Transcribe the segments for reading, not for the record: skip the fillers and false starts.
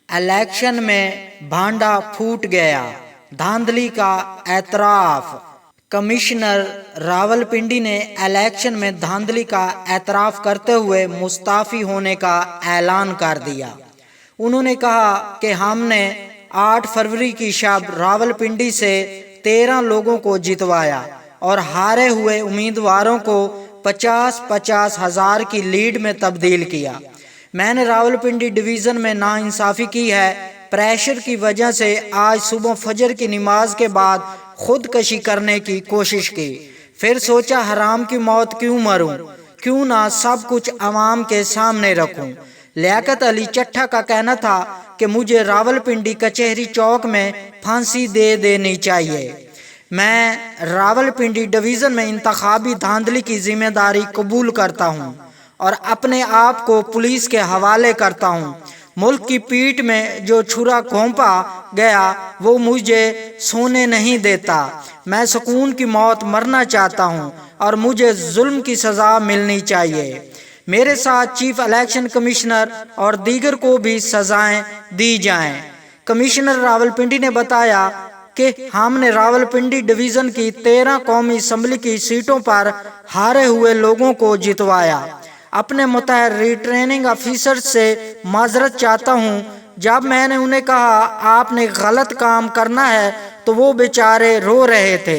Election میں بھانڈا پھوٹ گیا، دھاندلی کا اعتراف۔ کمشنر راولپنڈی نے الیکشن میں دھاندلی کا اعتراف کرتے ہوئے مستعفی ہونے کا اعلان کر دیا۔ انہوں نے کہا کہ ہم نے 8 فروری کی شب راولپنڈی سے 13 لوگوں کو جتوایا اور ہارے ہوئے امیدواروں کو 50-50 ہزار کی لیڈ میں تبدیل کیا۔ میں نے راولپنڈی ڈویژن میں ناانصافی کی ہے۔ پریشر کی وجہ سے آج صبح فجر کی نماز کے بعد خودکشی کرنے کی کوشش کی، پھر سوچا حرام کی موت کیوں مروں، کیوں نہ سب کچھ عوام کے سامنے رکھوں۔ لیاقت علی چٹھا کا کہنا تھا کہ مجھے راولپنڈی کچہری چوک میں پھانسی دے دینی چاہیے۔ میں راولپنڈی ڈویژن میں انتخابی دھاندلی کی ذمہ داری قبول کرتا ہوں اور اپنے آپ کو پولیس کے حوالے کرتا ہوں۔ ملک کی پیٹھ میں جو چھرا گھونپا گیا وہ مجھے سونے نہیں دیتا۔ میں سکون کی موت مرنا چاہتا ہوں اور مجھے ظلم کی سزا ملنی چاہیے۔ میرے ساتھ چیف الیکشن کمشنر اور دیگر کو بھی سزائیں دی جائیں۔ کمشنر راولپنڈی نے بتایا کہ ہم نے راولپنڈی ڈویژن کی 13 قومی اسمبلی کی سیٹوں پر ہارے ہوئے لوگوں کو جتوایا۔ اپنے متحر ریٹرننگ آفیسر سے معذرت چاہتا ہوں۔ جب میں نے انہیں کہا آپ نے غلط کام کرنا ہے تو وہ بیچارے رو رہے تھے۔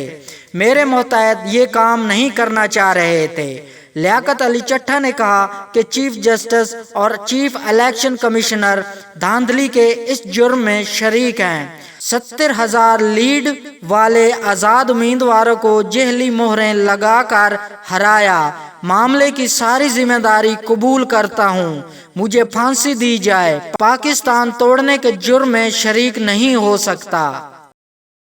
میرے متحد یہ کام نہیں کرنا چاہ رہے تھے۔ لیاقت علی چٹھا نے کہا کہ چیف جسٹس اور چیف الیکشن کمشنر دھاندلی کے اس جرم میں شریک ہیں۔ 70,000 لیڈ والے آزاد امیدواروں کو جعلی مہریں لگا کر ہرایا۔ معاملے کی ساری ذمہ داری قبول کرتا ہوں۔ مجھے پھانسی دی جائے۔ پاکستان توڑنے کے جرم میں شریک نہیں ہو سکتا۔